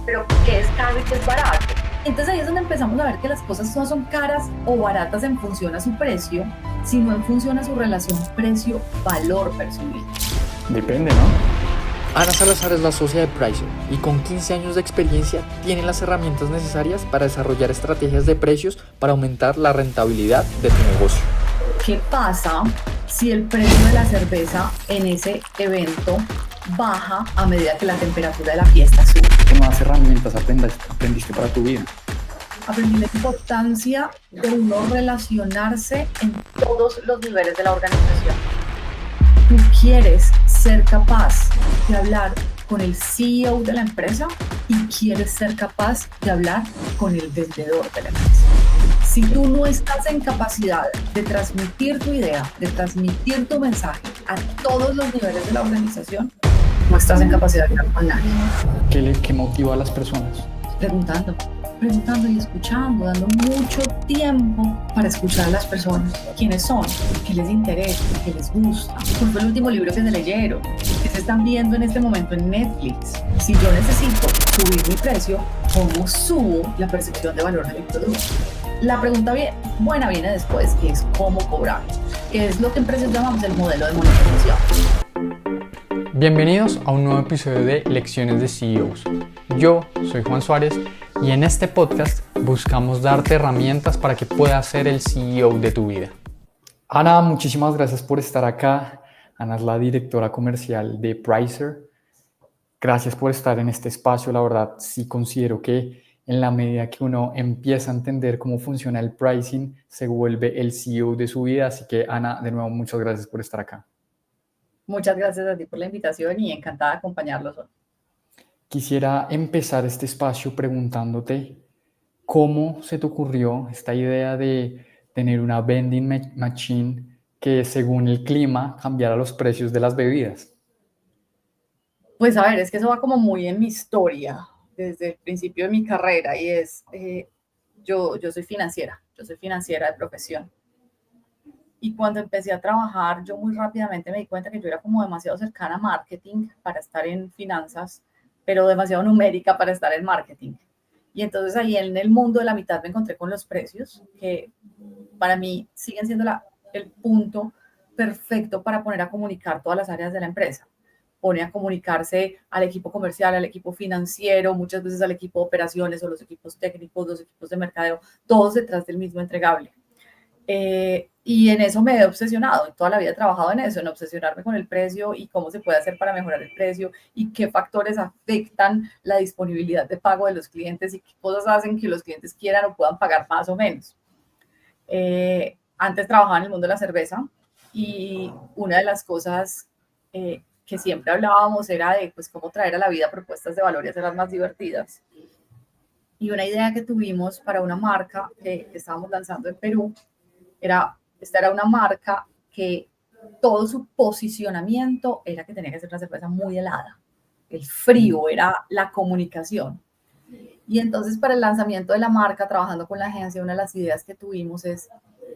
pero qué es caro y qué es barato. Entonces ahí es donde empezamos a ver que las cosas no son caras o baratas en función a su precio, sino en función a su relación precio-valor percibido. Depende, ¿no? Ana Salazar es la socia de Pricer y con 15 años de experiencia tiene las herramientas necesarias para desarrollar estrategias de precios para aumentar la rentabilidad de tu negocio. ¿Qué pasa si el precio de la cerveza en ese evento baja a medida que la temperatura de la fiesta sube? ¿Qué nuevas herramientas aprendiste para tu vida? Aprendí la importancia de uno relacionarse en todos los niveles de la organización. ¿Tú quieres ser capaz de hablar con el CEO de la empresa y quieres ser capaz de hablar con el vendedor de la empresa? Si tú no estás en capacidad de transmitir tu idea, de transmitir tu mensaje a todos los niveles de la organización, no estás en capacidad de hablar con nadie. ¿Qué motiva a las personas? Preguntando y escuchando, dando mucho tiempo para escuchar a las personas. ¿Quiénes son? ¿Qué les interesa? ¿Qué les gusta? ¿Cuál fue el último libro que se leyeron? ¿Qué se están viendo en este momento en Netflix? Si yo necesito subir mi precio, ¿cómo subo la percepción de valor de mi producto? La pregunta buena viene después, que es cómo cobrar, que es lo que en precios llamamos el modelo de monetización. Bienvenidos a un nuevo episodio de Lecciones de CEOs. Yo soy Juan Suárez y en este podcast buscamos darte herramientas para que puedas ser el CEO de tu vida. Ana, muchísimas gracias por estar acá. Ana es la directora comercial de Pricer. Gracias por estar en este espacio. La verdad, sí considero que en la medida que uno empieza a entender cómo funciona el pricing, se vuelve el CEO de su vida. Así que, Ana, de nuevo, muchas gracias por estar acá. Muchas gracias a ti por la invitación y encantada de acompañarlos hoy. Quisiera empezar este espacio preguntándote cómo se te ocurrió esta idea de tener una vending machine que, según el clima, cambiara los precios de las bebidas. Pues a ver, es que eso va como muy en mi historia, desde el principio de mi carrera, y es, yo soy financiera de profesión. Y cuando empecé a trabajar, yo muy rápidamente me di cuenta que yo era como demasiado cercana a marketing para estar en finanzas, pero demasiado numérica para estar en marketing. Y entonces ahí en el mundo de la mitad me encontré con los precios, que para mí siguen siendo el punto perfecto para poner a comunicar todas las áreas de la empresa. Pone a comunicarse al equipo comercial, al equipo financiero, muchas veces al equipo de operaciones o los equipos técnicos, los equipos de mercadeo, todos detrás del mismo entregable. Y en eso me he obsesionado, toda la vida he trabajado en eso, en obsesionarme con el precio y cómo se puede hacer para mejorar el precio y qué factores afectan la disponibilidad de pago de los clientes y qué cosas hacen que los clientes quieran o puedan pagar más o menos. Antes trabajaba en el mundo de la cerveza y una de las cosas que siempre hablábamos era de pues, cómo traer a la vida propuestas de valor y hacerlas más divertidas. Y una idea que tuvimos para una marca que estábamos lanzando en Perú esta era una marca que todo su posicionamiento era que tenía que ser una cerveza muy helada. El frío era la comunicación. Y entonces para el lanzamiento de la marca, trabajando con la agencia, una de las ideas que tuvimos es,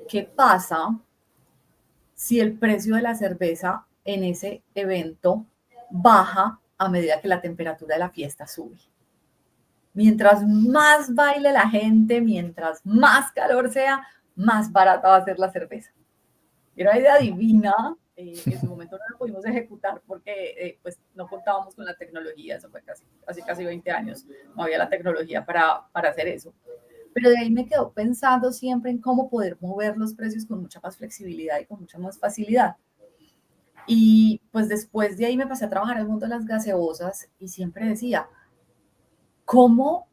¿qué pasa si el precio de la cerveza en ese evento baja a medida que la temperatura de la fiesta sube? Mientras más baile la gente, mientras más calor sea, más barata va a ser la cerveza. Era una idea divina. En su momento no lo pudimos ejecutar porque pues no contábamos con la tecnología, eso fue casi 20 años, no había la tecnología para hacer eso. Pero de ahí me quedo pensando siempre en cómo poder mover los precios con mucha más flexibilidad y con mucha más facilidad. Y pues después de ahí me pasé a trabajar en el mundo de las gaseosas y siempre decía, ¿cómo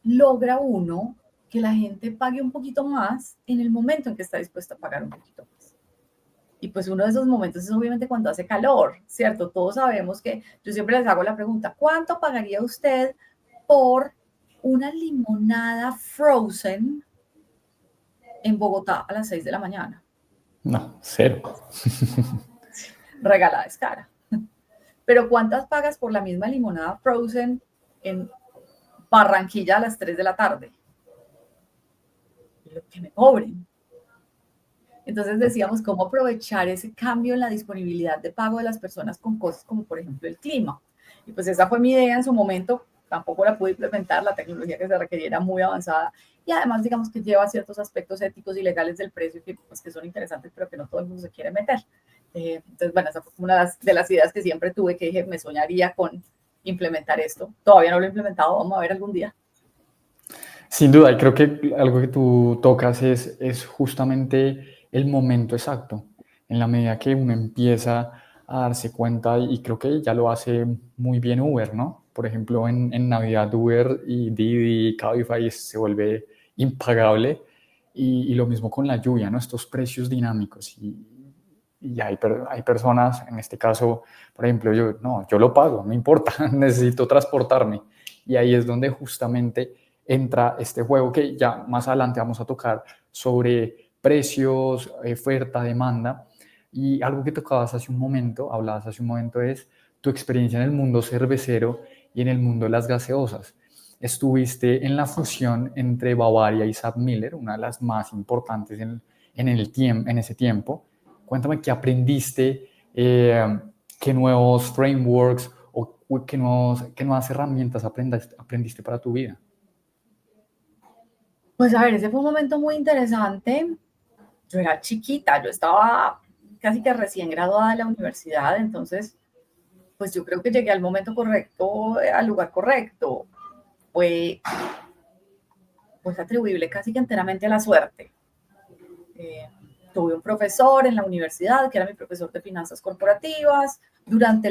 logra uno que la gente pague un poquito más en el momento en que está dispuesta a pagar un poquito más? Y pues uno de esos momentos es obviamente cuando hace calor, ¿cierto? Todos sabemos que yo siempre les hago la pregunta, ¿cuánto pagaría usted por una limonada frozen en Bogotá a las 6 de la mañana? No, cero. Regalada es cara. Pero ¿cuántas pagas por la misma limonada frozen en Barranquilla a las 3 de la tarde? Lo que me cobren. Entonces decíamos cómo aprovechar ese cambio en la disponibilidad de pago de las personas con cosas como por ejemplo el clima. Y pues esa fue mi idea en su momento. tampoco la pude implementar, la tecnología que se requería era muy avanzada y además digamos que lleva ciertos aspectos éticos y legales del precio que, pues, que son interesantes, pero que no todo el mundo se quiere meter. Entonces, bueno, esa fue una de las ideas que siempre tuve, que dije, me soñaría con implementar esto. Todavía no lo he implementado, vamos a ver algún día. Sin duda, y creo que algo que tú tocas es justamente el momento exacto. En la medida que uno empieza a darse cuenta, y creo que ya lo hace muy bien Uber, ¿no? Por ejemplo, en Navidad Uber y Didi y Cabify se vuelve impagable, y lo mismo con la lluvia, ¿no? Estos precios dinámicos. Y hay personas, en este caso, por ejemplo, yo lo pago, no importa, necesito transportarme. Y ahí es donde justamente entra este juego que ya más adelante vamos a tocar sobre precios, oferta, demanda. Y algo que tocabas hace un momento, hablabas hace un momento, es tu experiencia en el mundo cervecero y en el mundo de las gaseosas. Estuviste en la fusión entre Bavaria y SABMiller, una de las más importantes en ese tiempo. Cuéntame qué aprendiste, qué nuevos frameworks o qué nuevas herramientas aprendiste para tu vida. Pues a ver, ese fue un momento muy interesante. Yo era chiquita, yo estaba casi que recién graduada de la universidad, entonces, pues yo creo que llegué al momento correcto, al lugar correcto. Fue pues atribuible casi que enteramente a la suerte. Tuve un profesor en la universidad que era mi profesor de finanzas corporativas. Durante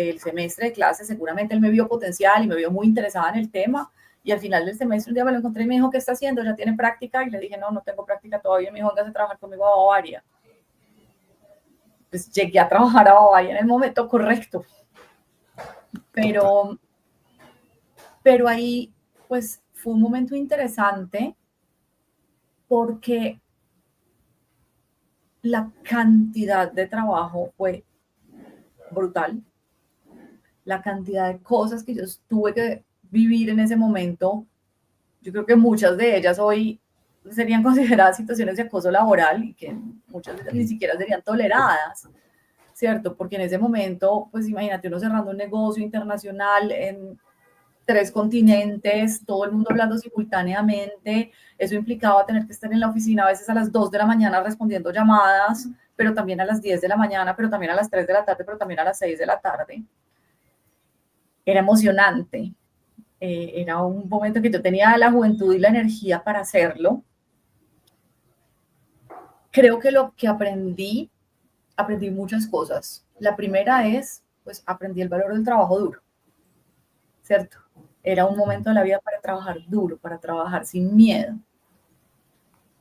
el semestre de clase seguramente él me vio potencial y me vio muy interesada en el tema, y al final del semestre un día me lo encontré y me dijo, ¿qué está haciendo? ¿Ya tiene práctica? Y le dije, no tengo práctica todavía. Me dijo, ¿dónde vas a trabajar conmigo a Bavaria? Pues llegué a trabajar a Bavaria en el momento correcto. Pero ahí pues fue un momento interesante porque la cantidad de trabajo fue brutal. La cantidad de cosas que yo tuve que vivir en ese momento, yo creo que muchas de ellas hoy serían consideradas situaciones de acoso laboral y que muchas de ellas ni siquiera serían toleradas, ¿cierto? Porque en ese momento, pues imagínate uno cerrando un negocio internacional en 3 continentes, todo el mundo hablando simultáneamente, eso implicaba tener que estar en la oficina a veces a las 2 de la mañana respondiendo llamadas, pero también a las 10 de la mañana, pero también a las 3 de la tarde, pero también a las 6 de la tarde. Era emocionante, era un momento que yo tenía la juventud y la energía para hacerlo. Creo que lo que aprendí muchas cosas. La primera es, pues aprendí el valor del trabajo duro, ¿cierto? Era un momento en la vida para trabajar duro, para trabajar sin miedo.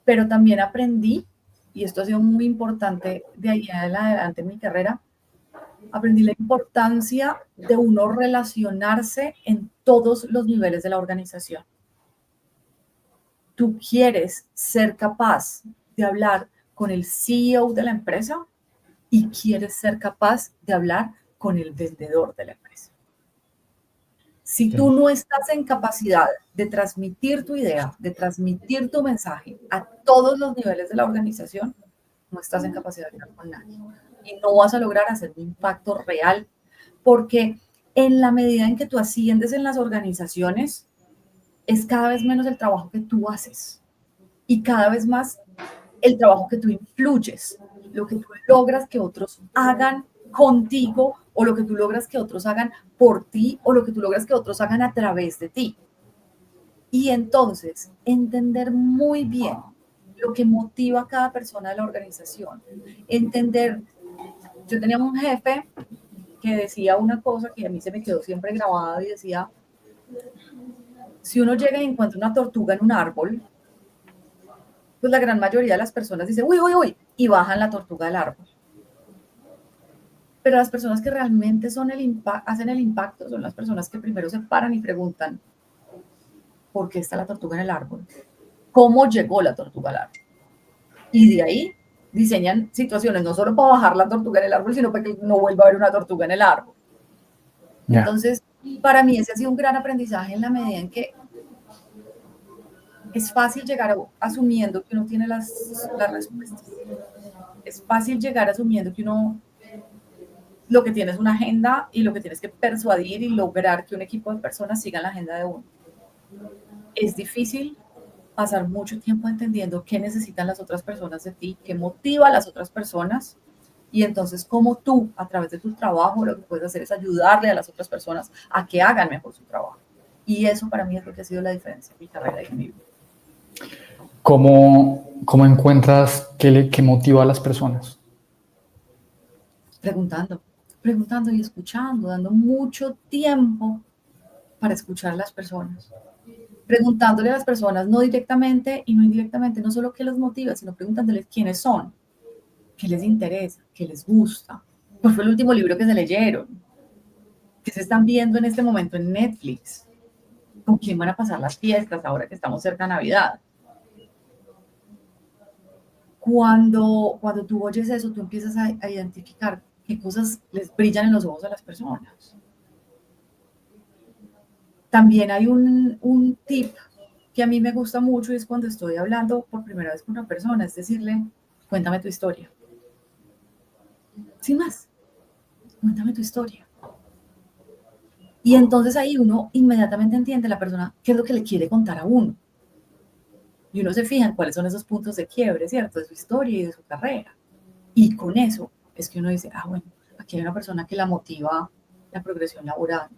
Pero también aprendí, y esto ha sido muy importante de ahí en adelante en mi carrera, aprendí la importancia de uno relacionarse en todos los niveles de la organización. Tú quieres ser capaz de hablar con el CEO de la empresa y quieres ser capaz de hablar con el vendedor de la empresa. Si tú no estás en capacidad de transmitir tu idea, de transmitir tu mensaje a todos los niveles de la organización, no estás en capacidad de hablar con nadie. Y no vas a lograr hacer un impacto real, porque en la medida en que tú asciendes en las organizaciones, es cada vez menos el trabajo que tú haces y cada vez más el trabajo que tú influyes, lo que tú logras que otros hagan contigo o lo que tú logras que otros hagan por ti o lo que tú logras que otros hagan a través de ti. Y entonces, entender muy bien lo que motiva a cada persona de la organización. Entender, yo tenía un jefe que decía una cosa que a mí se me quedó siempre grabada y decía, si uno llega y encuentra una tortuga en un árbol, pues la gran mayoría de las personas dicen, uy, uy, uy, y bajan la tortuga del árbol. Pero las personas que realmente hacen el impacto son las personas que primero se paran y preguntan, ¿por qué está la tortuga en el árbol? ¿Cómo llegó la tortuga al árbol? Y de ahí diseñan situaciones no solo para bajar la tortuga en el árbol, sino para que no vuelva a haber una tortuga en el árbol. Yeah. Entonces, para mí ese ha sido un gran aprendizaje en la medida en que es fácil llegar asumiendo que uno tiene las respuestas. Es fácil llegar asumiendo que uno lo que tienes es una agenda y lo que tienes que persuadir y lograr que un equipo de personas siga la agenda de uno. Es difícil pasar mucho tiempo entendiendo qué necesitan las otras personas de ti, qué motiva a las otras personas, y entonces cómo tú, a través de tu trabajo, lo que puedes hacer es ayudarle a las otras personas a que hagan mejor su trabajo. Y eso para mí es lo que ha sido la diferencia en mi carrera y en mi vida. ¿Cómo encuentras qué motiva a las personas? Preguntando y escuchando, dando mucho tiempo para escuchar a las personas. Preguntándole a las personas, no directamente y no indirectamente, no solo qué los motiva, sino preguntándoles quiénes son, qué les interesa, qué les gusta, cuál fue el último libro que se leyeron, qué se están viendo en este momento en Netflix, con quién van a pasar las fiestas ahora que estamos cerca de Navidad. Cuando tú oyes eso, tú empiezas a identificar qué cosas les brillan en los ojos a las personas. También hay un tip que a mí me gusta mucho y es cuando estoy hablando por primera vez con una persona, es decirle, cuéntame tu historia. Sin más, cuéntame tu historia. Y entonces ahí uno inmediatamente entiende a la persona qué es lo que le quiere contar a uno. Y uno se fija en cuáles son esos puntos de quiebre, ¿cierto? De su historia y de su carrera. Y con eso es que uno dice, bueno, aquí hay una persona que la motiva la progresión laboral.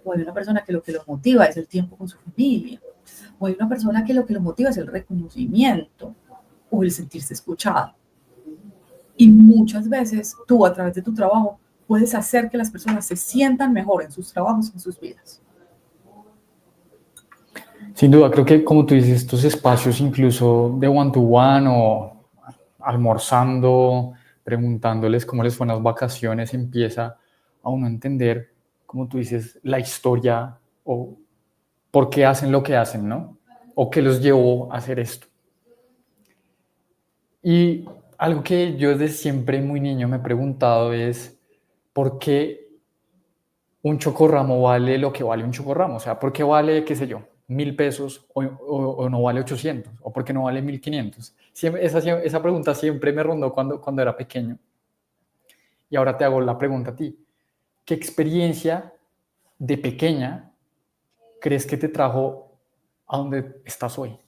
O hay una persona que lo motiva es el tiempo con su familia. O hay una persona que lo motiva es el reconocimiento o el sentirse escuchado. Y muchas veces tú, a través de tu trabajo, puedes hacer que las personas se sientan mejor en sus trabajos, en sus vidas. Sin duda, creo que como tú dices, estos espacios incluso de one-to-one o almorzando, preguntándoles cómo les fueron las vacaciones, empieza a uno entender, como tú dices, la historia o por qué hacen lo que hacen, ¿no? O qué los llevó a hacer esto. Y algo que yo desde siempre muy niño me he preguntado es, ¿por qué un chocorramo vale lo que vale un chocorramo? O sea, ¿por qué vale, qué sé yo, 1.000 pesos o no vale 800? ¿O por qué no vale 1.500? Esa pregunta siempre me rondó cuando era pequeño. Y ahora te hago la pregunta a ti. ¿Qué experiencia de pequeña crees que te trajo a donde estás hoy?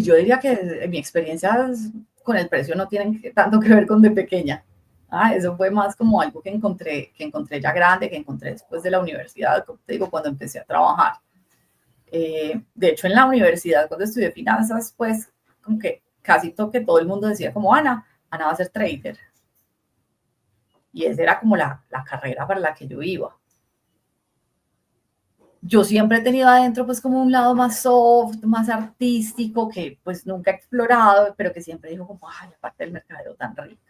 Yo diría que mi experiencia con el precio no tienen tanto que ver con de pequeña. Eso fue más como algo que encontré ya grande, que encontré después de la universidad, como te digo, cuando empecé a trabajar. De hecho, en la universidad, cuando estudié finanzas, pues como que casi todo el mundo decía como, Ana va a ser trader. Y esa era como la carrera para la que yo iba. Yo siempre he tenido adentro pues como un lado más soft, más artístico, que pues nunca he explorado, pero que siempre digo como, la parte del mercadeo tan rica.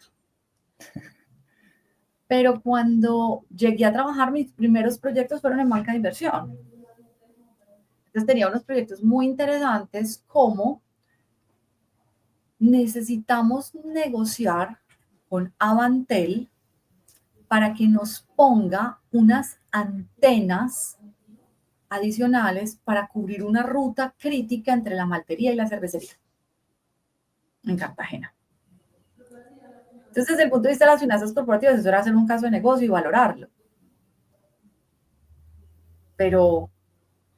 Pero cuando llegué a trabajar, mis primeros proyectos fueron en banca de inversión. Entonces tenía unos proyectos muy interesantes como necesitamos negociar con Avantel para que nos ponga unas antenas adicionales para cubrir una ruta crítica entre la maltería y la cervecería en Cartagena. Entonces, desde el punto de vista de las finanzas corporativas, eso era hacer un caso de negocio y valorarlo. Pero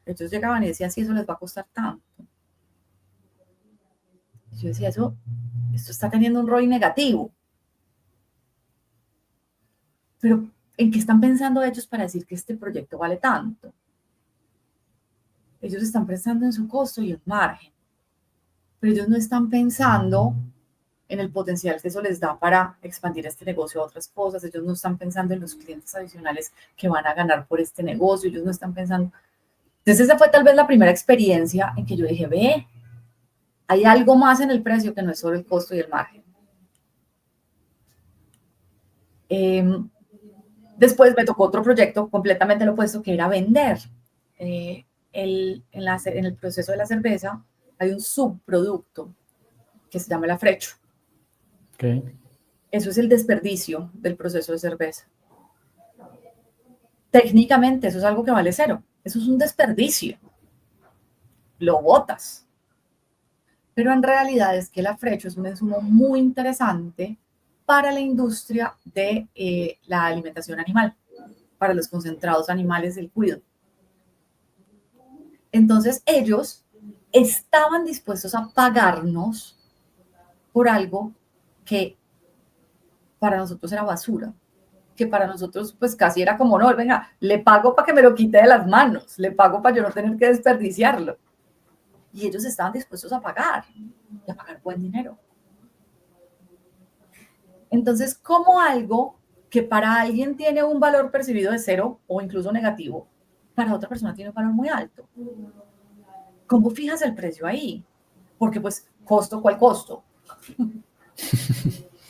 ellos llegaban y decían, sí, eso les va a costar tanto. Y yo decía, esto está teniendo un ROI negativo. Pero, ¿en qué están pensando ellos para decir que este proyecto vale tanto? Ellos están pensando en su costo y el margen, pero ellos no están pensando en el potencial que eso les da para expandir este negocio a otras cosas. Ellos no están pensando en los clientes adicionales que van a ganar por este negocio. Ellos no están pensando. Entonces esa fue tal vez la primera experiencia en que yo dije, hay algo más en el precio que no es solo el costo y el margen. Después me tocó otro proyecto completamente lo opuesto, que era vender. En el proceso de la cerveza hay un subproducto que se llama el afrecho. Okay. Eso es el desperdicio del proceso de cerveza. Técnicamente eso es algo que vale cero. Eso es un desperdicio. Lo botas. Pero en realidad es que el afrecho es un insumo muy interesante para la industria de la alimentación animal, para los concentrados animales del cuidado. Entonces ellos estaban dispuestos a pagarnos por algo que para nosotros era basura, que para nosotros pues casi era como, no, venga, le pago para que me lo quite de las manos, le pago para yo no tener que desperdiciarlo. Y ellos estaban dispuestos a pagar, y a pagar buen dinero. Entonces, como algo que para alguien tiene un valor percibido de 0 o incluso negativo, para otra persona tiene un valor muy alto. ¿Cómo fijas el precio ahí? Porque pues, costo, ¿cuál costo?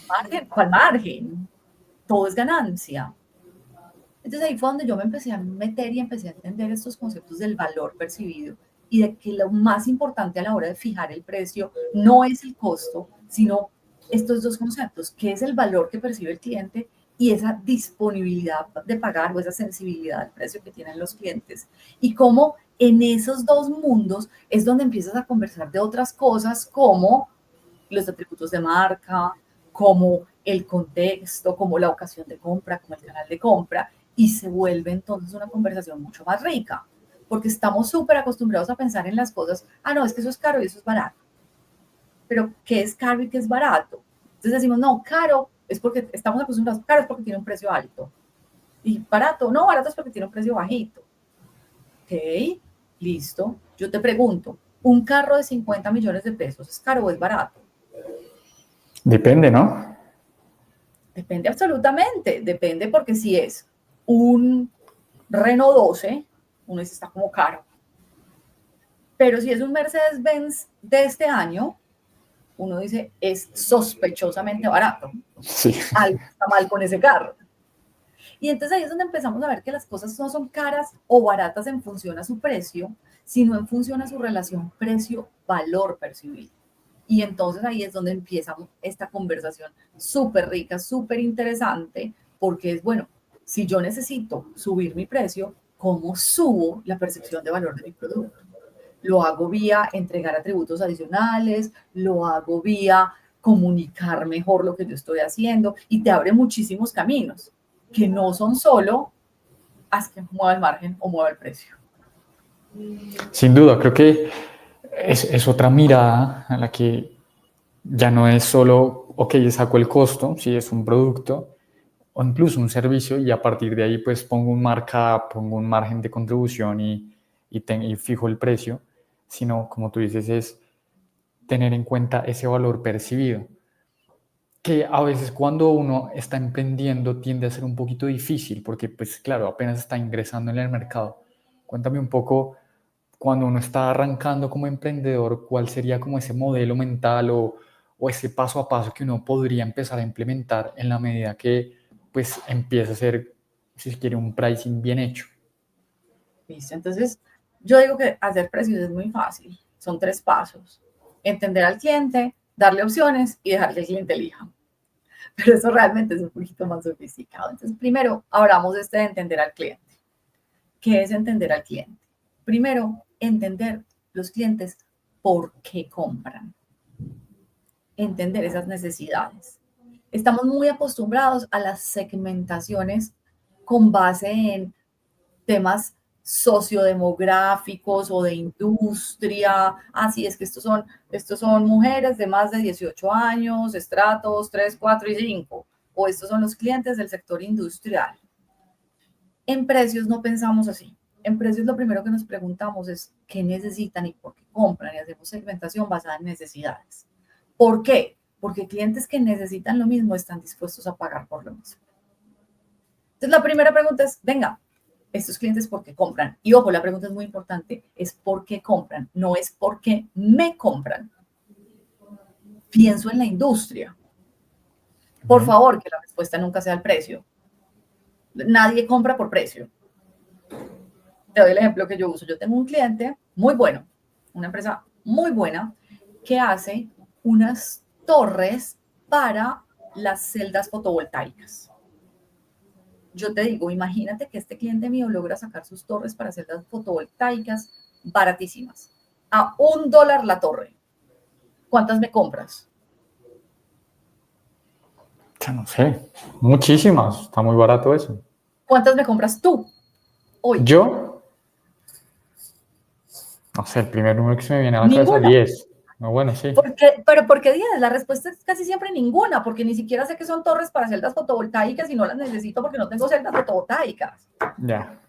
Margen, ¿cuál margen? Todo es ganancia. Entonces ahí fue donde yo me empecé a meter y empecé a entender estos conceptos del valor percibido y de que lo más importante a la hora de fijar el precio no es el costo, sino estos dos conceptos, que es el valor que percibe el cliente y esa disponibilidad de pagar o esa sensibilidad al precio que tienen los clientes. Y cómo en esos dos mundos es donde empiezas a conversar de otras cosas como los atributos de marca, como el contexto, como la ocasión de compra, como el canal de compra, y se vuelve entonces una conversación mucho más rica, porque estamos súper acostumbrados a pensar en las cosas, no, es que eso es caro y eso es barato. Pero, ¿qué es caro y qué es barato? Entonces decimos, no, caro es porque estamos acostumbrados, caro es porque tiene un precio alto. Y barato, no, barato es porque tiene un precio bajito. Ok, listo. Yo te pregunto, ¿un carro de 50 millones de pesos es caro o es barato? Depende, ¿no? Depende absolutamente, depende porque si es un Renault 12, uno dice está como caro. Pero si es un Mercedes-Benz de este año, uno dice es sospechosamente barato. Sí. Algo está mal con ese carro. Y entonces ahí es donde empezamos a ver que las cosas no son caras o baratas en función a su precio, sino en función a su relación precio-valor percibido. Y entonces ahí es donde empieza esta conversación súper rica, súper interesante, porque es, bueno, si yo necesito subir mi precio, ¿cómo subo la percepción de valor de mi producto? Lo hago vía entregar atributos adicionales, lo hago vía comunicar mejor lo que yo estoy haciendo y te abre muchísimos caminos que no son solo haz que mueva el margen o mueva el precio. Sin duda, creo que es otra mirada a la que ya no es solo, ok, saco el costo, si es un producto o incluso un servicio y a partir de ahí pues pongo un markup, pongo un margen de contribución y fijo el precio, sino como tú dices es tener en cuenta ese valor percibido, que a veces cuando uno está emprendiendo tiende a ser un poquito difícil porque pues claro, apenas está ingresando en el mercado. Cuéntame un poco cuando uno está arrancando como emprendedor, ¿cuál sería como ese modelo mental o ese paso a paso que uno podría empezar a implementar en la medida que pues empieza a hacer, si se quiere, un pricing bien hecho? ¿Listo? Entonces, yo digo que hacer precios es muy fácil. Son 3 pasos. Entender al cliente, darle opciones y dejar que el cliente elija. Pero eso realmente es un poquito más sofisticado. Entonces, primero, hablamos de entender al cliente. ¿Qué es entender al cliente? Primero, entender los clientes por qué compran. Entender esas necesidades. Estamos muy acostumbrados a las segmentaciones con base en temas sociodemográficos o de industria. Así es que estos son mujeres de más de 18 años, estratos 3, 4 y 5. O estos son los clientes del sector industrial. En precios no pensamos así. En precios lo primero que nos preguntamos es qué necesitan y por qué compran y hacemos segmentación basada en necesidades. ¿Por qué? Porque clientes que necesitan lo mismo están dispuestos a pagar por lo mismo. Entonces la primera pregunta es, venga, estos clientes por qué compran. Y ojo, la pregunta es muy importante, es por qué compran, no es por qué me compran. Pienso en la industria. Por favor, que la respuesta nunca sea el precio. Nadie compra por precio. Te doy el ejemplo que yo uso. Yo tengo un cliente muy bueno, una empresa muy buena, que hace unas torres para las celdas fotovoltaicas. Yo te digo, imagínate que este cliente mío logra sacar sus torres para celdas fotovoltaicas baratísimas, a $1 la torre. ¿Cuántas me compras? Ya no sé, muchísimas, está muy barato eso. ¿Cuántas me compras tú hoy? Yo, no sé, el primer número que se me viene a la cabeza, Ninguna. 10. No, bueno, sí. Pero ¿por qué 10? La respuesta es casi siempre ninguna, porque ni siquiera sé que son torres para celdas fotovoltaicas y no las necesito porque no tengo celdas fotovoltaicas. Ya.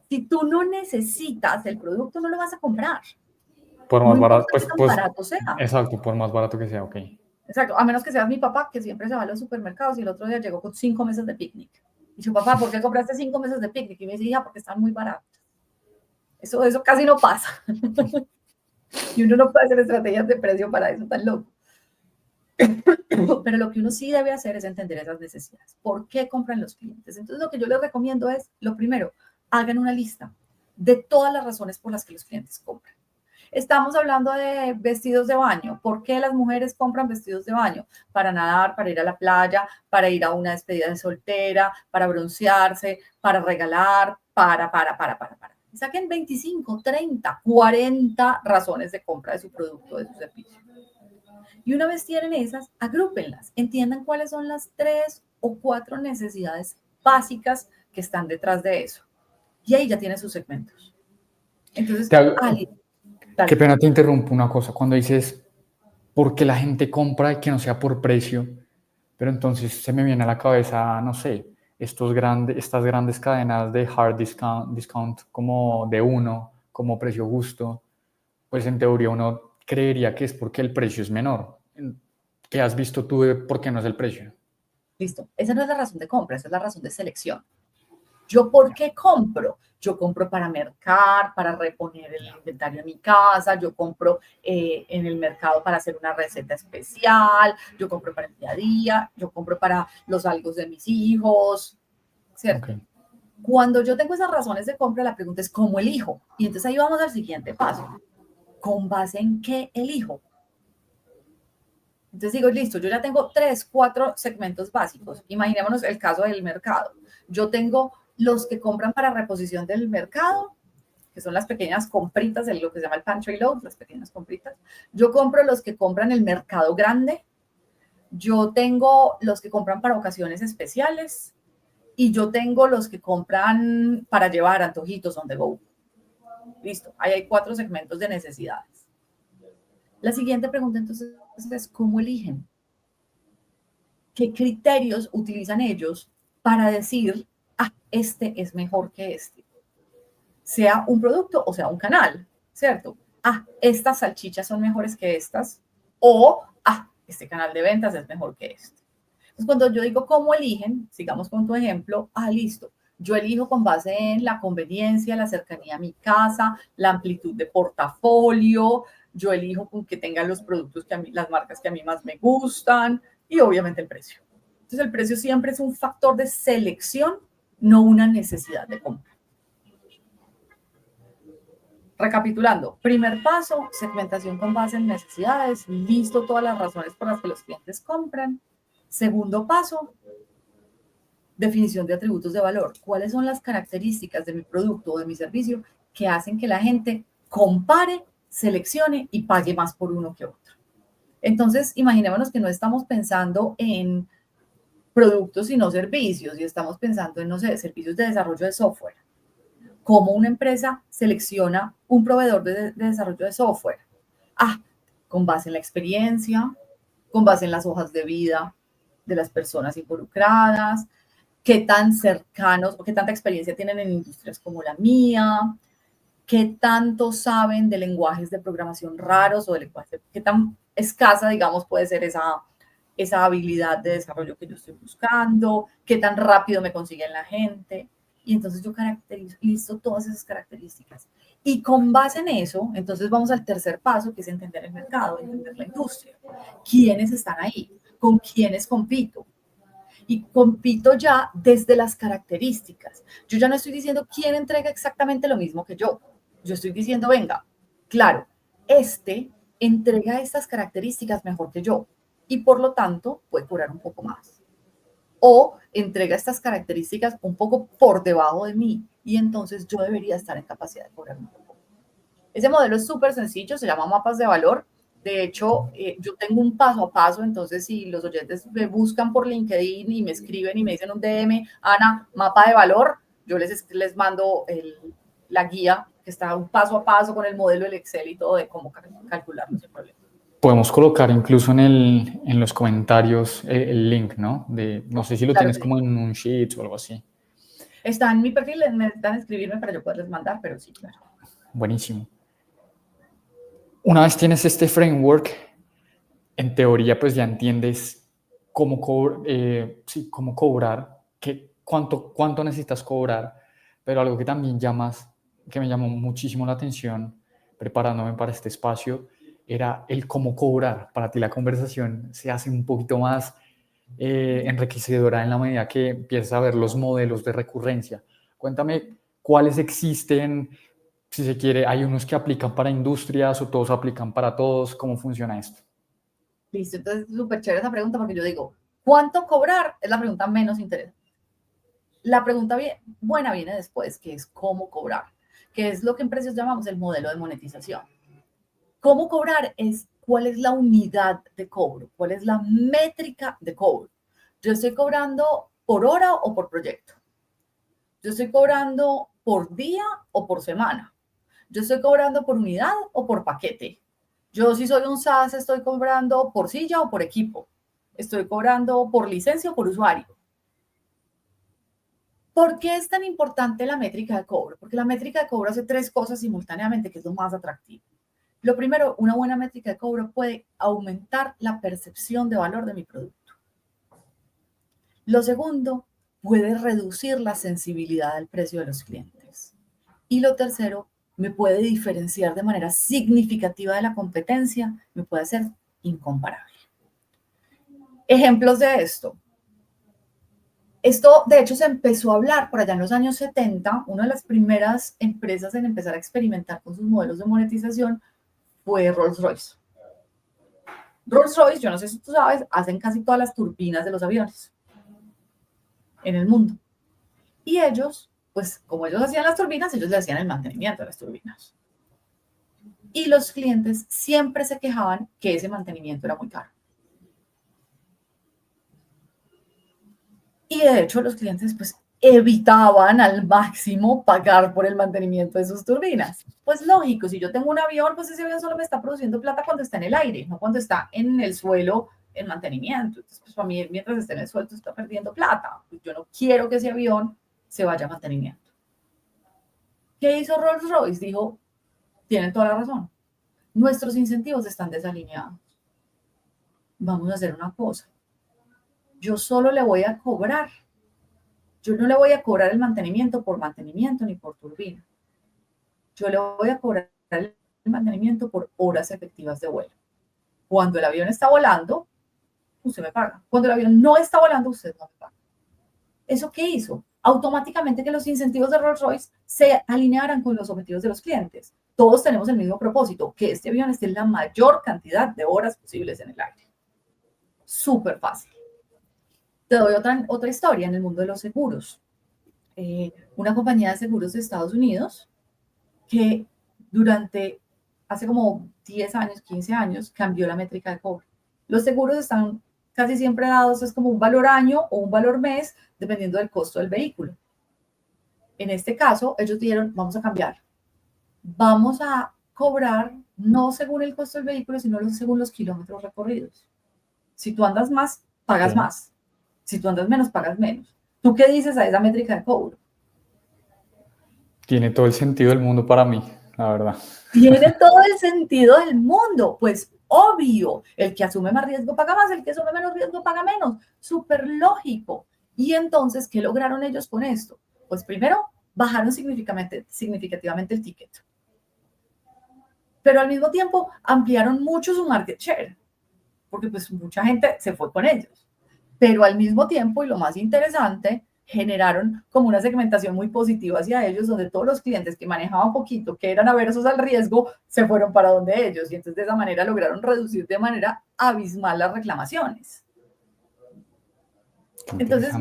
Si tú no necesitas el producto, no lo vas a comprar. Por No más barato, importa qué tan barato sea. exacto, por más barato que sea, ok. Exacto, a menos que seas mi papá, que siempre se va a los supermercados y el otro día llegó con 5 mesas de picnic. Y yo, papá, ¿por qué compraste 5 mesas de picnic? Y me decía, porque están muy baratos. Eso casi no pasa. Y uno no puede hacer estrategias de precio para eso tan loco. Pero lo que uno sí debe hacer es entender esas necesidades. ¿Por qué compran los clientes? Entonces, lo que yo les recomiendo es, lo primero, hagan una lista de todas las razones por las que los clientes compran. Estamos hablando de vestidos de baño. ¿Por qué las mujeres compran vestidos de baño? Para nadar, para ir a la playa, para ir a una despedida de soltera, para broncearse, para regalar, para. Saquen 25, 30, 40 razones de compra de su producto, de su servicio. Y una vez tienen esas, agrúpenlas, entiendan cuáles son las 3 o 4 necesidades básicas que están detrás de eso. Y ahí ya tienen sus segmentos. Entonces, qué pena te interrumpo una cosa. Cuando dices, ¿por qué la gente compra y que no sea por precio? Pero entonces se me viene a la cabeza, no sé, estas grandes cadenas de hard discount como de uno, como precio justo, pues en teoría uno creería que es porque el precio es menor. ¿Qué has visto tú de por qué no es el precio? Listo. Esa no es la razón de compra, esa es la razón de selección. ¿Yo por qué compro? Yo compro para mercar, para reponer el inventario en mi casa, yo compro en el mercado para hacer una receta especial, yo compro para el día a día, yo compro para los algos de mis hijos, ¿cierto? Okay. Cuando yo tengo esas razones de compra, la pregunta es ¿cómo elijo? Y entonces ahí vamos al siguiente paso. ¿Con base en qué elijo? Entonces digo, listo, yo ya tengo 3, 4 segmentos básicos. Imaginémonos el caso del mercado. Yo tengo los que compran para reposición del mercado, que son las pequeñas compritas, lo que se llama el pantry load, las pequeñas compritas. Yo compro los que compran el mercado grande. Yo tengo los que compran para ocasiones especiales. Y yo tengo los que compran para llevar antojitos on the go. Listo, ahí hay 4 segmentos de necesidades. La siguiente pregunta entonces es, ¿cómo eligen? ¿Qué criterios utilizan ellos para decir, este es mejor que este? Sea un producto o sea un canal, ¿cierto? Estas salchichas son mejores que estas, o, este canal de ventas es mejor que este. Entonces, cuando yo digo cómo eligen, sigamos con tu ejemplo, listo. Yo elijo con base en la conveniencia, la cercanía a mi casa, la amplitud de portafolio, yo elijo con que tengan los productos que a mí, las marcas que a mí más me gustan y obviamente el precio. Entonces, el precio siempre es un factor de selección, no una necesidad de compra. Recapitulando, primer paso, segmentación con base en necesidades, listo todas las razones por las que los clientes compran. Segundo paso, definición de atributos de valor. ¿Cuáles son las características de mi producto o de mi servicio que hacen que la gente compare, seleccione y pague más por uno que otro? Entonces, imaginémonos que no estamos pensando en productos sino servicios y estamos pensando en, no sé, servicios de desarrollo de software. ¿Cómo una empresa selecciona un proveedor de desarrollo de software? Con base en la experiencia, con base en las hojas de vida de las personas involucradas, qué tan cercanos o qué tanta experiencia tienen en industrias como la mía, qué tanto saben de lenguajes de programación raros o de lenguajes, qué tan escasa, digamos, puede ser esa habilidad de desarrollo que yo estoy buscando, qué tan rápido me consiguen la gente. Y entonces yo listo todas esas características. Y con base en eso, entonces vamos al tercer paso, que es entender el mercado, entender la industria. ¿Quiénes están ahí? ¿Con quiénes compito? Y compito ya desde las características. Yo ya no estoy diciendo quién entrega exactamente lo mismo que yo. Yo estoy diciendo, venga, claro, este entrega estas características mejor que yo y por lo tanto puede cobrar un poco más. O entrega estas características un poco por debajo de mí y entonces yo debería estar en capacidad de cobrar un poco. Ese modelo es súper sencillo, se llama mapas de valor De hecho, yo tengo un paso a paso, entonces si los oyentes me buscan por LinkedIn y me escriben y me dicen un DM, Ana, mapa de valor, yo les mando la guía que está un paso a paso con el modelo del Excel y todo de cómo calcularlo sin problema. Podemos colocar incluso en los comentarios el link, ¿no? No sé si lo Claro tienes que como sí. en un sheet o algo así. Está en mi perfil, necesitan escribirme para yo poderles mandar, pero sí, claro. Buenísimo. Una vez tienes este framework, en teoría pues ya entiendes cómo cobrar, cuánto necesitas cobrar, pero algo que también que me llamó muchísimo la atención preparándome para este espacio, era el cómo cobrar. Para ti la conversación se hace un poquito más enriquecedora en la medida que empiezas a ver los modelos de recurrencia. Cuéntame cuáles existen, si se quiere, hay unos que aplican para industrias o todos aplican para todos, ¿cómo funciona esto? Listo, entonces súper chévere esa pregunta porque yo digo, ¿cuánto cobrar? Es la pregunta menos interesante. La pregunta buena viene después, que es cómo cobrar, que es lo que en precios llamamos el modelo de monetización. ¿Cómo cobrar? Es cuál es la unidad de cobro, cuál es la métrica de cobro. Yo estoy cobrando por hora o por proyecto. Yo estoy cobrando por día o por semana. Yo estoy cobrando por unidad o por paquete. Yo si soy un SaaS estoy cobrando por silla o por equipo. Estoy cobrando por licencia o por usuario. ¿Por qué es tan importante la métrica de cobro? Porque la métrica de cobro hace tres cosas simultáneamente, que es lo más atractivo. Lo primero, una buena métrica de cobro puede aumentar la percepción de valor de mi producto. Lo segundo, puede reducir la sensibilidad al precio de los clientes. Y lo tercero, me puede diferenciar de manera significativa de la competencia, me puede hacer incomparable. Ejemplos de esto. Esto, de hecho, se empezó a hablar por allá en los años 70. Una de las primeras empresas en empezar a experimentar con sus modelos de monetización fue Rolls-Royce. Rolls-Royce, yo no sé si tú sabes, hacen casi todas las turbinas de los aviones en el mundo. Y ellos, pues como ellos hacían las turbinas, ellos le hacían el mantenimiento de las turbinas. Y los clientes siempre se quejaban que ese mantenimiento era muy caro. Y de hecho los clientes pues evitaban al máximo pagar por el mantenimiento de sus turbinas. Pues lógico, si yo tengo un avión, pues ese avión solo me está produciendo plata cuando está en el aire, no cuando está en el suelo en mantenimiento. Entonces, pues para mí, mientras esté en el suelo, está perdiendo plata. Pues yo no quiero que ese avión se vaya a mantenimiento. ¿Qué hizo Rolls-Royce? Dijo, tienen toda la razón. Nuestros incentivos están desalineados. Vamos a hacer una cosa. Yo solo le voy a cobrar. Yo no le voy a cobrar el mantenimiento por mantenimiento ni por turbina. Yo le voy a cobrar el mantenimiento por horas efectivas de vuelo. Cuando el avión está volando, usted me paga. Cuando el avión no está volando, usted no me paga. ¿Eso qué hizo? Automáticamente que los incentivos de Rolls-Royce se alinearan con los objetivos de los clientes. Todos tenemos el mismo propósito, que este avión esté en la mayor cantidad de horas posibles en el aire. Súper fácil. Te doy otra historia en el mundo de los seguros. Una compañía de seguros de Estados Unidos que hace como 10 años, 15 años, cambió la métrica de cobro. Los seguros están casi siempre dados, es como un valor año o un valor mes, dependiendo del costo del vehículo. En este caso, ellos dijeron, vamos a cambiar. Vamos a cobrar no según el costo del vehículo, sino según los kilómetros recorridos. Si tú andas más, pagas más. Si tú andas menos, pagas menos. ¿Tú qué dices a esa métrica de cobro? Tiene todo el sentido del mundo para mí, la verdad. Tiene todo el sentido del mundo. Pues obvio, el que asume más riesgo paga más, el que asume menos riesgo paga menos. Súper lógico. Y entonces, ¿qué lograron ellos con esto? Pues primero, bajaron significativamente el ticket. Pero al mismo tiempo, ampliaron mucho su market share, porque pues mucha gente se fue con ellos. Pero al mismo tiempo, y lo más interesante, generaron como una segmentación muy positiva hacia ellos, donde todos los clientes que manejaban poquito, que eran aversos al riesgo, se fueron para donde ellos. Y entonces de esa manera lograron reducir de manera abismal las reclamaciones. Entonces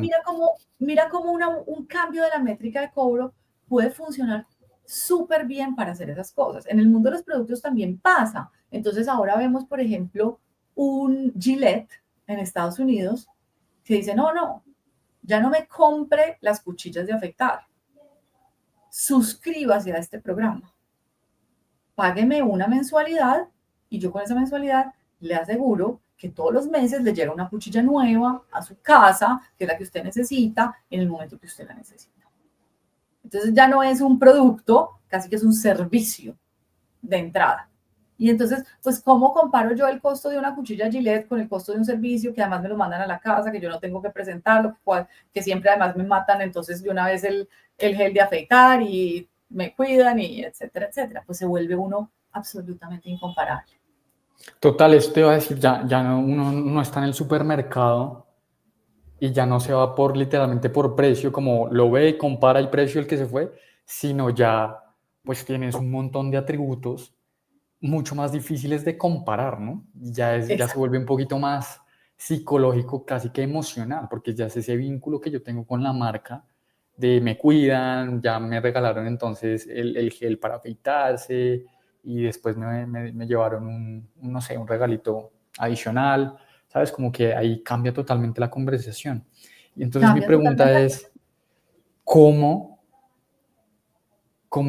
mira cómo un cambio de la métrica de cobro puede funcionar súper bien para hacer esas cosas. En el mundo de los productos también pasa. Entonces ahora vemos, por ejemplo, un Gillette en Estados Unidos que dice, no, no, ya no me compre las cuchillas de afeitar. Suscríbase a este programa. Págueme una mensualidad y yo con esa mensualidad le aseguro que todos los meses le llega una cuchilla nueva a su casa, que es la que usted necesita en el momento que usted la necesita. Entonces ya no es un producto, casi que es un servicio de entrada. Y entonces, pues, ¿cómo comparo yo el costo de una cuchilla Gillette con el costo de un servicio que además me lo mandan a la casa, que yo no tengo que presentarlo, que siempre además me matan entonces de una vez el gel de afeitar y me cuidan y etcétera, etcétera? Pues se vuelve uno absolutamente incomparable. Total, esto te iba a decir, ya no, uno no está en el supermercado y ya no se va por literalmente por precio, como lo ve y compara el precio del que se fue, sino ya pues tienes un montón de atributos mucho más difíciles de comparar, ¿no? Ya se vuelve un poquito más psicológico, casi que emocional, porque ya es ese vínculo que yo tengo con la marca de me cuidan, ya me regalaron entonces el gel para afeitarse y después me llevaron no sé, un regalito adicional, ¿sabes? Como que ahí cambia totalmente la conversación. Y entonces mi Cambia pregunta totalmente. es, ¿cómo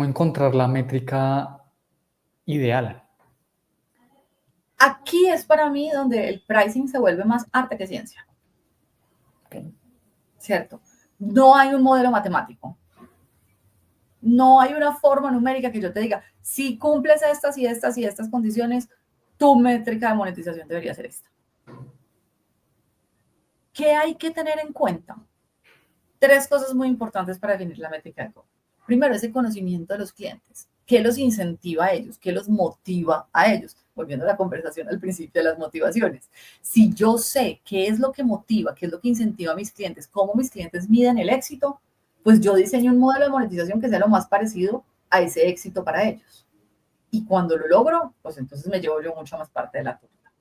encontrar la métrica ideal? Aquí es para mí donde el pricing se vuelve más arte que ciencia. Okay. ¿Cierto? No hay un modelo matemático. No hay una forma numérica que yo te diga, si cumples estas y estas y estas condiciones, tu métrica de monetización debería ser esta. ¿Qué hay que tener en cuenta? 3 cosas muy importantes para definir la métrica de cobro. Primero, ese conocimiento de los clientes. ¿Qué los incentiva a ellos? ¿Qué los motiva a ellos? Volviendo a la conversación al principio de las motivaciones. Si yo sé qué es lo que motiva, qué es lo que incentiva a mis clientes, cómo mis clientes miden el éxito, pues yo diseño un modelo de monetización que sea lo más parecido a ese éxito para ellos. Y cuando lo logro, pues entonces me llevo yo mucho más parte de la torta.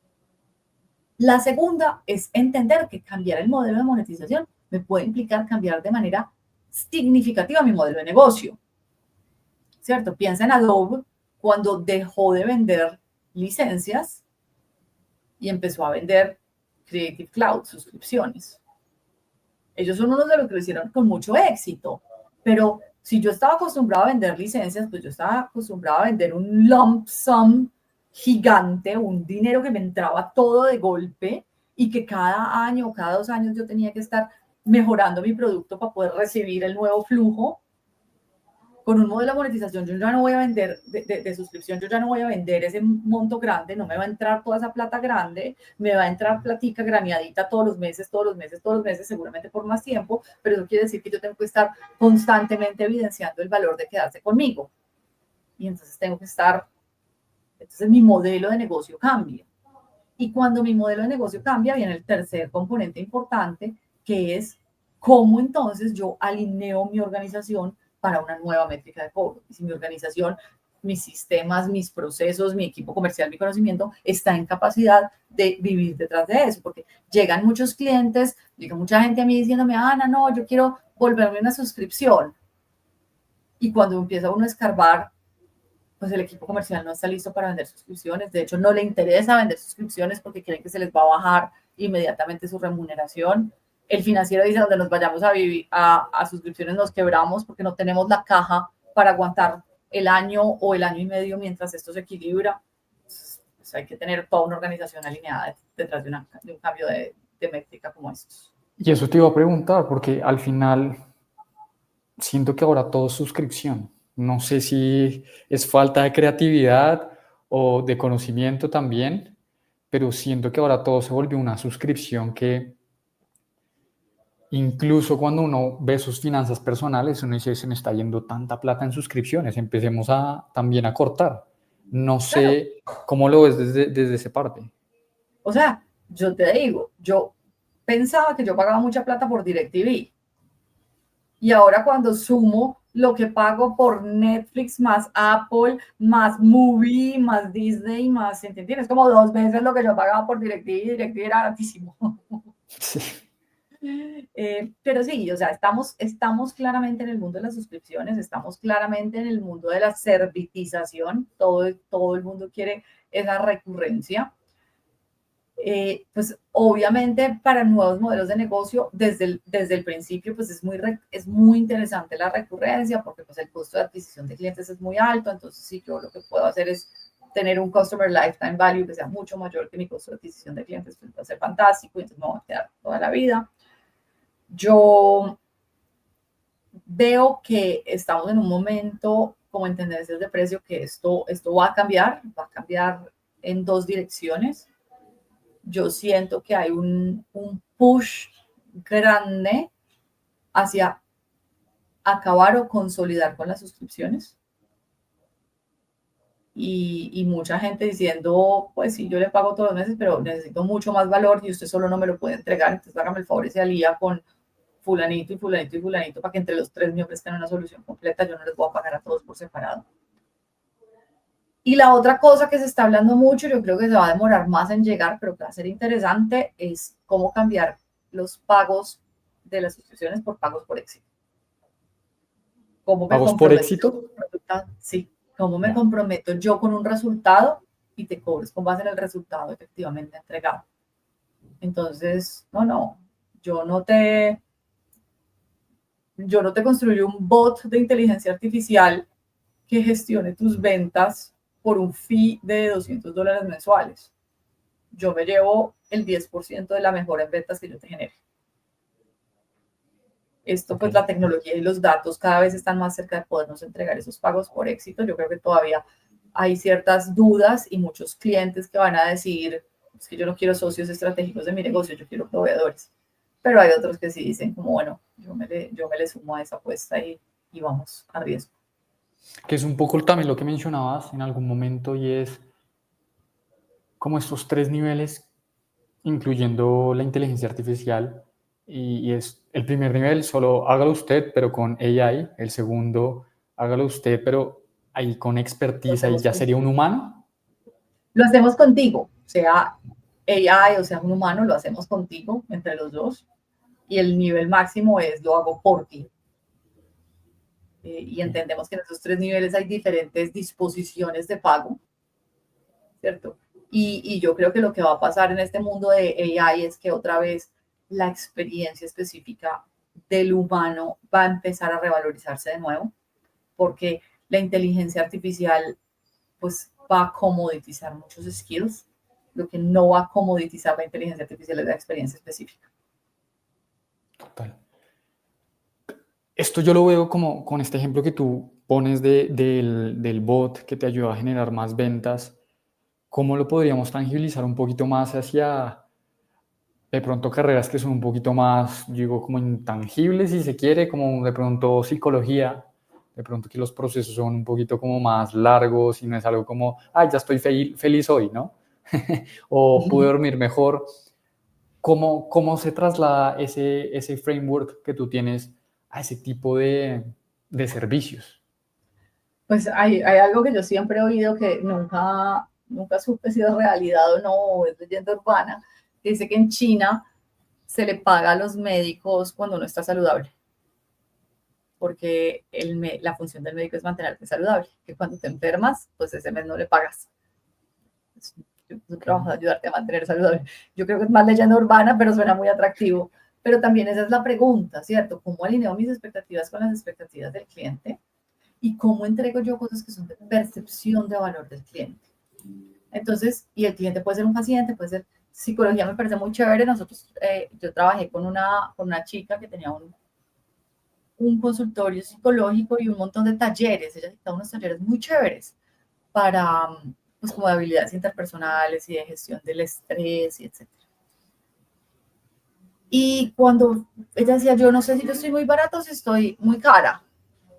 La segunda es entender que cambiar el modelo de monetización me puede implicar cambiar de manera significativa mi modelo de negocio. ¿Cierto? Piensa en Adobe cuando dejó de vender licencias y empezó a vender Creative Cloud, suscripciones. Ellos son unos de los que lo hicieron con mucho éxito, pero si yo estaba acostumbrado a vender licencias, pues yo estaba acostumbrado a vender un lump sum gigante, un dinero que me entraba todo de golpe y que cada año o cada 2 años yo tenía que estar mejorando mi producto para poder recibir el nuevo flujo. Con un modelo de monetización yo ya no voy a vender de suscripción, yo ya no voy a vender ese monto grande, no me va a entrar toda esa plata grande, me va a entrar platica graneadita todos los meses, seguramente por más tiempo, pero eso quiere decir que yo tengo que estar constantemente evidenciando el valor de quedarse conmigo. Y entonces entonces mi modelo de negocio cambia. Y cuando mi modelo de negocio cambia, viene el tercer componente importante, que es cómo entonces yo alineo mi organización para una nueva métrica de cobro. Y si mi organización, mis sistemas, mis procesos, mi equipo comercial, mi conocimiento está en capacidad de vivir detrás de eso, porque llegan muchos clientes, llega mucha gente a mí diciéndome, Ana, no, yo quiero volverme una suscripción. Y cuando empieza uno a escarbar, pues el equipo comercial no está listo para vender suscripciones. De hecho, no le interesa vender suscripciones porque creen que se les va a bajar inmediatamente su remuneración. El financiero dice, donde nos vayamos a vivir a suscripciones nos quebramos porque no tenemos la caja para aguantar el año o el año y medio mientras esto se equilibra. Pues hay que tener toda una organización alineada detrás de un cambio de métrica como estos. Y eso te iba a preguntar, porque al final siento que ahora todo es suscripción. No sé si es falta de creatividad o de conocimiento también, pero siento que ahora todo se volvió una suscripción que incluso cuando uno ve sus finanzas personales, uno dice, se me está yendo tanta plata en suscripciones, empecemos también a cortar. No sé cómo lo ves desde esa parte. O sea, yo te digo, yo pensaba que yo pagaba mucha plata por DirecTV. Y ahora cuando sumo lo que pago por Netflix, más Apple, más Movie, más Disney, más, ¿entiendes? Como 2 veces lo que yo pagaba por DirecTV y DirecTV era altísimo. Sí. Pero sí, o sea, estamos claramente en el mundo de las suscripciones, estamos claramente en el mundo de la servitización, todo el mundo quiere esa recurrencia. Pues obviamente para nuevos modelos de negocio, desde el principio, pues es muy interesante la recurrencia porque pues el costo de adquisición de clientes es muy alto, entonces sí, yo lo que puedo hacer es tener un Customer Lifetime Value que sea mucho mayor que mi costo de adquisición de clientes, pues va a ser fantástico y entonces me va a quedar toda la vida. Yo veo que estamos en un momento como en tendencias de precio que esto va a cambiar en dos direcciones. Yo siento que hay un push grande hacia acabar o consolidar con las suscripciones. Y mucha gente diciendo, pues sí, yo le pago todos los meses, pero necesito mucho más valor y usted solo no me lo puede entregar, entonces hágame el favor y se alía con fulanito y fulanito y fulanito para que entre los tres me ofrezcan una solución completa, yo no les voy a pagar a todos por separado. Y la otra cosa que se está hablando mucho, yo creo que se va a demorar más en llegar, pero que va a ser interesante, es cómo cambiar los pagos de las suscripciones por pagos por éxito. ¿Cómo me ¿Pagos por éxito? Sí, cómo me comprometo yo con un resultado y te cobres con base en el resultado efectivamente entregado. Entonces, yo no te construyo un bot de inteligencia artificial que gestione tus ventas por un fee de $200 mensuales. Yo me llevo el 10% de la mejora en ventas que yo te genere. Esto, pues la tecnología y los datos cada vez están más cerca de podernos entregar esos pagos por éxito. Yo creo que todavía hay ciertas dudas y muchos clientes que van a decir, es que yo no quiero socios estratégicos de mi negocio, yo quiero proveedores. Pero hay otros que sí dicen como, bueno, yo me le sumo a esa apuesta y vamos a riesgo. Que es un poco también lo que mencionabas en algún momento y es como estos tres niveles, incluyendo la inteligencia artificial, y es el primer nivel, solo hágalo usted, pero con AI, el segundo, hágalo usted, pero ahí con expertise, ahí ya sería un humano. Lo hacemos contigo, sea AI o sea un humano, lo hacemos contigo, entre los dos, y el nivel máximo es lo hago por ti. Y entendemos que en esos tres niveles hay diferentes disposiciones de pago, ¿cierto? Y yo creo que lo que va a pasar en este mundo de AI es que otra vez la experiencia específica del humano va a empezar a revalorizarse de nuevo, porque la inteligencia artificial pues va a comoditizar muchos skills. Lo que no va a comoditizar la inteligencia artificial es la experiencia específica. Total. Esto yo lo veo como con este ejemplo que tú pones del bot que te ayuda a generar más ventas. ¿Cómo lo podríamos tangibilizar un poquito más hacia de pronto carreras que son un poquito más, digo, como intangibles si se quiere, como de pronto psicología, de pronto que los procesos son un poquito como más largos y no es algo como, ay, ya estoy feliz hoy, ¿no? O pude dormir mejor. ¿Cómo se traslada ese framework que tú tienes a ese tipo de servicios? Pues hay algo que yo siempre he oído que nunca supe si es realidad o no, o es leyenda urbana, que dice que en China se le paga a los médicos cuando uno está saludable, porque la función del médico es mantenerte saludable, que cuando te enfermas, pues ese mes no le pagas. Su trabajo es ayudarte a mantener saludable. Yo creo que es más leyenda urbana, pero suena muy atractivo. Pero también esa es la pregunta, ¿cierto? ¿Cómo alineo mis expectativas con las expectativas del cliente? ¿Y cómo entrego yo cosas que son de percepción de valor del cliente? Entonces, y el cliente puede ser un paciente, puede ser psicología, me parece muy chévere. Yo trabajé con una chica que tenía un consultorio psicológico y un montón de talleres. Ella dictaba unos talleres muy chéveres para, pues, como de habilidades interpersonales y de gestión del estrés y etc. Y cuando ella decía, yo no sé si yo estoy muy barata o si estoy muy cara,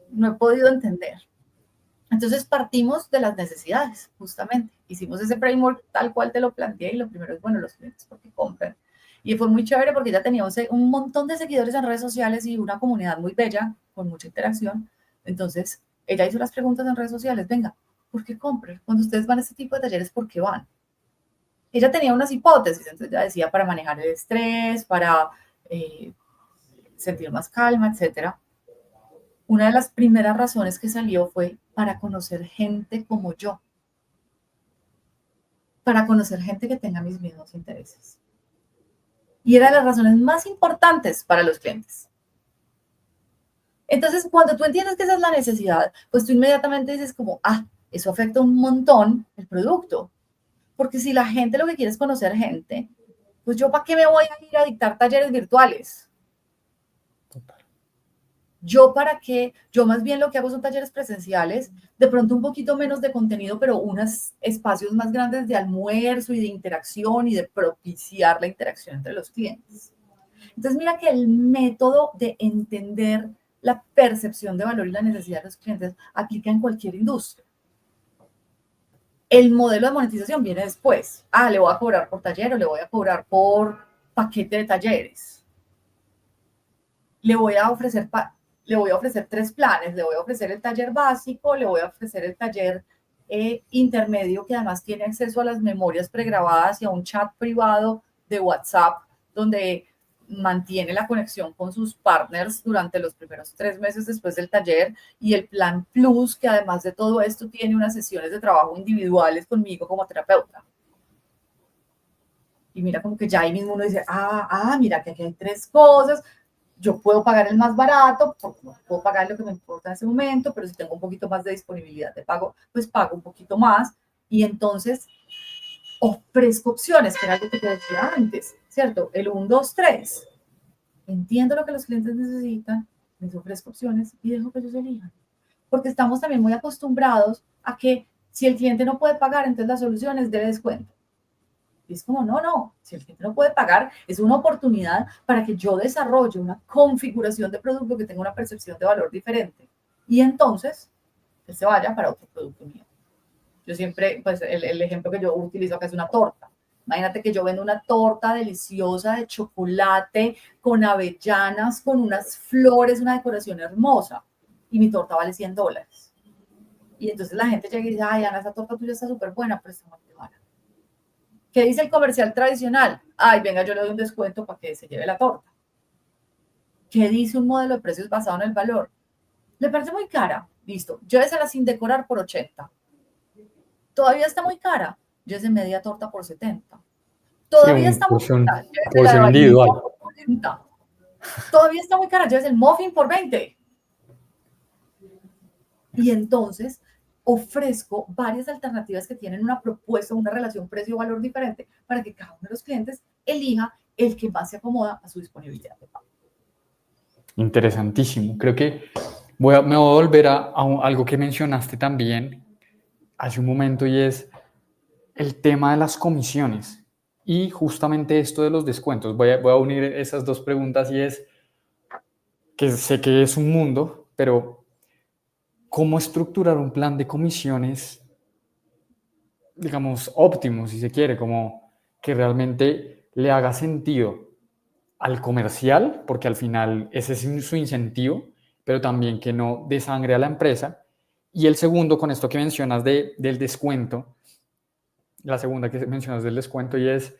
no he podido entender. Entonces partimos de las necesidades, justamente. Hicimos ese framework tal cual te lo planteé y lo primero es, bueno, los clientes porque compran. Y fue muy chévere porque ella tenía un montón de seguidores en redes sociales y una comunidad muy bella, con mucha interacción. Entonces, ella hizo las preguntas en redes sociales, venga, ¿por qué compran? Cuando ustedes van a este tipo de talleres, ¿por qué van? Ella tenía unas hipótesis, entonces ella decía para manejar el estrés, para sentir más calma, etcétera. Una de las primeras razones que salió fue para conocer gente como yo, para conocer gente que tenga mis mismos intereses. Y era de las razones más importantes para los clientes. Entonces, cuando tú entiendes que esa es la necesidad, pues tú inmediatamente dices como, eso afecta un montón el producto. Porque si la gente lo que quiere es conocer gente, pues yo ¿para qué me voy a ir a dictar talleres virtuales? Total. Yo para qué, yo más bien lo que hago son talleres presenciales, de pronto un poquito menos de contenido, pero unos espacios más grandes de almuerzo y de interacción y de propiciar la interacción entre los clientes. Entonces mira que el método de entender la percepción de valor y la necesidad de los clientes aplica en cualquier industria. El modelo de monetización viene después. Le voy a cobrar por taller o le voy a cobrar por paquete de talleres. Le voy a ofrecer 3 planes. Le voy a ofrecer el taller básico, le voy a ofrecer el taller intermedio, que además tiene acceso a las memorias pregrabadas y a un chat privado de WhatsApp, donde mantiene la conexión con sus partners durante los primeros 3 meses después del taller, y el plan Plus, que además de todo esto tiene unas sesiones de trabajo individuales conmigo como terapeuta. Y mira como que ya ahí mismo uno dice, mira que aquí hay 3 cosas. Yo puedo pagar el más barato, porque no puedo pagar lo que me importa en ese momento, pero si tengo un poquito más de disponibilidad de pago, pues pago un poquito más. Y entonces ofrezco opciones, que era algo que te decía antes, ¿cierto? El 1, 2, 3. Entiendo lo que los clientes necesitan, les ofrezco opciones y dejo que ellos elijan. Porque estamos también muy acostumbrados a que si el cliente no puede pagar, entonces la solución es de descuento. Y es como, no, si el cliente no puede pagar, es una oportunidad para que yo desarrolle una configuración de producto que tenga una percepción de valor diferente. Y entonces, él se vaya para otro producto mío. Yo siempre, pues el ejemplo que yo utilizo acá es una torta. Imagínate que yo vendo una torta deliciosa de chocolate con avellanas, con unas flores, una decoración hermosa. Y mi torta vale $100. Y entonces la gente llega y dice, Ana, esa torta tuya está súper buena, pero está muy cara. ¿Qué dice el comercial tradicional? Venga, yo le doy un descuento para que se lleve la torta. ¿Qué dice un modelo de precios basado en el valor? Le parece muy cara. Listo. Llévesela sin decorar por 80. Todavía está muy cara. Llévese media torta por 70. Todavía está muy cara. Llévese la individual. por 40. Todavía está muy cara. Llévese el muffin por 20. Y entonces ofrezco varias alternativas que tienen una propuesta, una relación precio-valor diferente, para que cada uno de los clientes elija el que más se acomoda a su disponibilidad de pago. Interesantísimo. Creo que me voy a volver a algo que mencionaste también hace un momento, y es el tema de las comisiones y justamente esto de los descuentos. Voy a unir esas dos preguntas, y es que sé que es un mundo, pero ¿cómo estructurar un plan de comisiones, digamos, óptimo, si se quiere, como que realmente le haga sentido al comercial, porque al final ese es su incentivo, pero también que no desangre a la empresa? Y el segundo, con esto que mencionas del descuento, la segunda que mencionas del descuento, y es,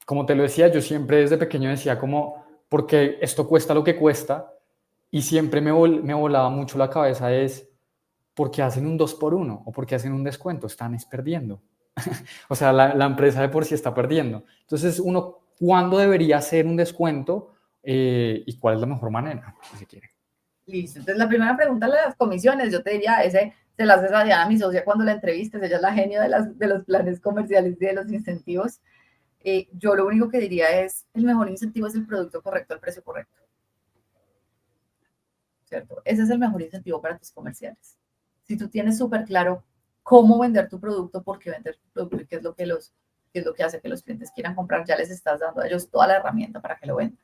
como te lo decía, yo siempre desde pequeño decía como, porque esto cuesta lo que cuesta, y siempre me volaba mucho la cabeza es, ¿por qué hacen un 2x1? ¿O por qué hacen un descuento? Están perdiendo. O sea, la empresa de por sí está perdiendo. Entonces, ¿cuándo debería hacer un descuento? ¿Y cuál es la mejor manera, si se quiere? Listo. Entonces, la primera pregunta de las comisiones, yo te diría, se la haces a Diana, mi socia, cuando la entrevistes. Ella es la genio de los planes comerciales y de los incentivos. Yo lo único que diría es, el mejor incentivo es el producto correcto al precio correcto. ¿Cierto? Ese es el mejor incentivo para tus comerciales. Si tú tienes súper claro cómo vender tu producto, por qué vender tu producto y qué es lo que hace que los clientes quieran comprar, ya les estás dando a ellos toda la herramienta para que lo vendan.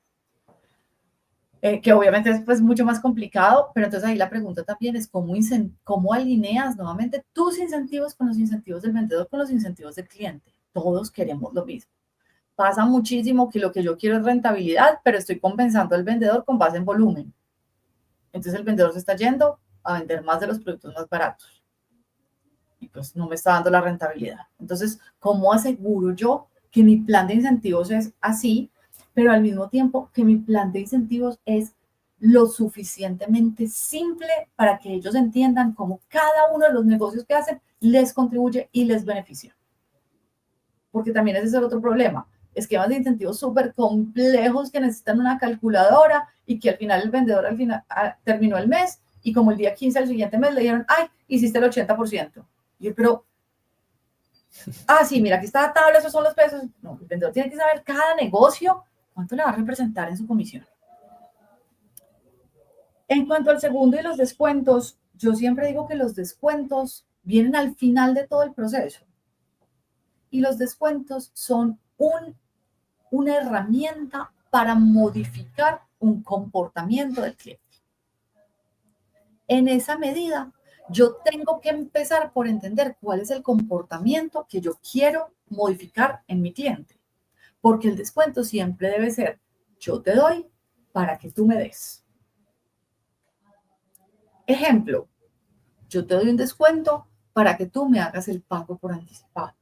Que obviamente es pues mucho más complicado, pero entonces ahí la pregunta también es cómo alineas nuevamente tus incentivos con los incentivos del vendedor, con los incentivos del cliente. Todos queremos lo mismo. Pasa muchísimo que lo que yo quiero es rentabilidad, pero estoy compensando al vendedor con base en volumen. Entonces el vendedor se está yendo a vender más de los productos más baratos y pues no me está dando la rentabilidad. Entonces, ¿cómo aseguro yo que mi plan de incentivos es así, pero al mismo tiempo que mi plan de incentivos es lo suficientemente simple para que ellos entiendan cómo cada uno de los negocios que hacen les contribuye y les beneficia. Porque también ese es el otro problema. Esquemas de incentivos súper complejos que necesitan una calculadora y que al final el vendedor terminó el mes y como el día 15 del siguiente mes le dijeron, ay, hiciste el 80%. Y yo, pero, sí, mira, aquí está la tabla, esos son los pesos. No, el vendedor tiene que saber cada negocio cuánto le va a representar en su comisión. En cuanto al segundo y los descuentos, yo siempre digo que los descuentos vienen al final de todo el proceso. Y los descuentos son una herramienta para modificar un comportamiento del cliente. En esa medida, yo tengo que empezar por entender cuál es el comportamiento que yo quiero modificar en mi cliente. Porque el descuento siempre debe ser, yo te doy para que tú me des. Ejemplo, yo te doy un descuento para que tú me hagas el pago por anticipado.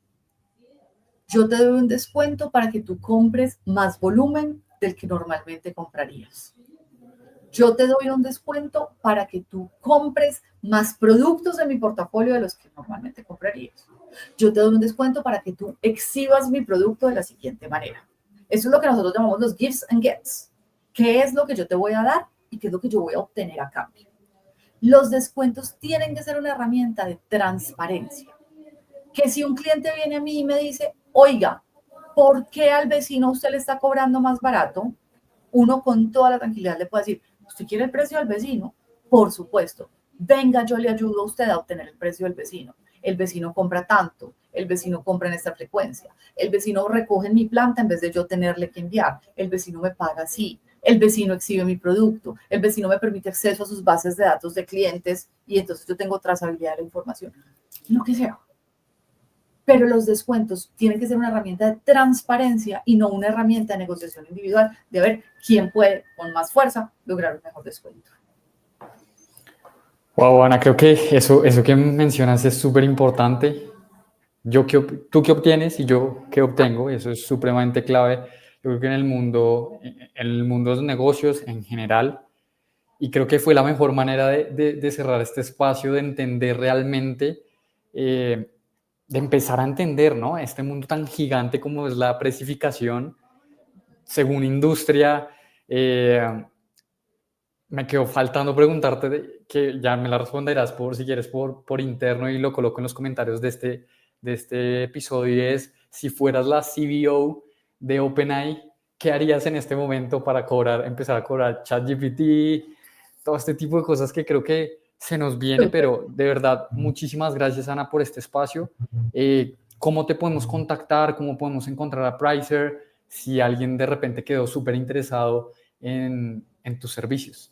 Yo te doy un descuento para que tú compres más volumen del que normalmente comprarías. Yo te doy un descuento para que tú compres más productos de mi portafolio de los que normalmente comprarías. Yo te doy un descuento para que tú exhibas mi producto de la siguiente manera. Eso es lo que nosotros llamamos los gifts and gets. ¿Qué es lo que yo te voy a dar y qué es lo que yo voy a obtener a cambio? Los descuentos tienen que ser una herramienta de transparencia. Que si un cliente viene a mí y me dice, oiga, ¿por qué al vecino usted le está cobrando más barato? Uno con toda la tranquilidad le puede decir, ¿usted quiere el precio del vecino? Por supuesto. Venga, yo le ayudo a usted a obtener el precio del vecino. El vecino compra tanto, el vecino compra en esta frecuencia, el vecino recoge en mi planta en vez de yo tenerle que enviar, el vecino me paga así, el vecino exhibe mi producto, el vecino me permite acceso a sus bases de datos de clientes y entonces yo tengo trazabilidad de la información. Lo que sea. Pero los descuentos tienen que ser una herramienta de transparencia y no una herramienta de negociación individual de ver quién puede con más fuerza lograr un mejor descuento. Wow, Ana, creo que eso que mencionas es súper importante. Tú qué obtienes y yo qué obtengo, eso es supremamente clave. Yo creo que en el mundo de los negocios en general, y creo que fue la mejor manera de cerrar este espacio, de entender realmente, de empezar a entender, ¿no? Este mundo tan gigante como es la precificación, según industria. Me quedó faltando preguntarte, que ya me la responderás si quieres por interno y lo coloco en los comentarios de este episodio, y es, si fueras la CBO de OpenAI, ¿qué harías en este momento para empezar a cobrar ChatGPT? Todo este tipo de cosas que creo que se nos viene, pero de verdad, muchísimas gracias, Ana, por este espacio. ¿Cómo te podemos contactar? ¿Cómo podemos encontrar a Pricer? Si alguien de repente quedó súper interesado en tus servicios.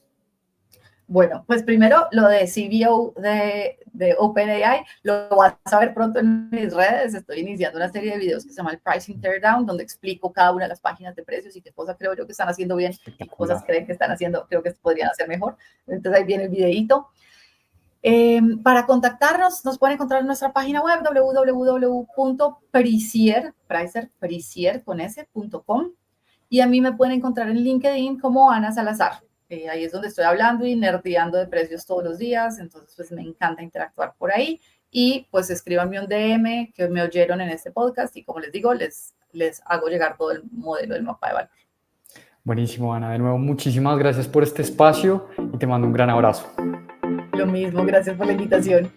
Bueno, pues primero lo de CBO de OpenAI lo vas a ver pronto en mis redes. Estoy iniciando una serie de videos que se llama el Pricing Teardown, donde explico cada una de las páginas de precios y qué cosas creo yo que están haciendo bien y qué cosas creen que están haciendo, creo que podrían hacer mejor. Entonces ahí viene el videíto. Para contactarnos, nos pueden encontrar en nuestra página web www.pricer.com y a mí me pueden encontrar en LinkedIn como Ana Salazar. Ahí es donde estoy hablando y nerdeando de precios todos los días, entonces pues me encanta interactuar por ahí y pues escríbanme un DM que me oyeron en este podcast y como les digo, les hago llegar todo el modelo del mapa de valor. Buenísimo, Ana. De nuevo, muchísimas gracias por este espacio y te mando un gran abrazo. Lo mismo, gracias por la invitación.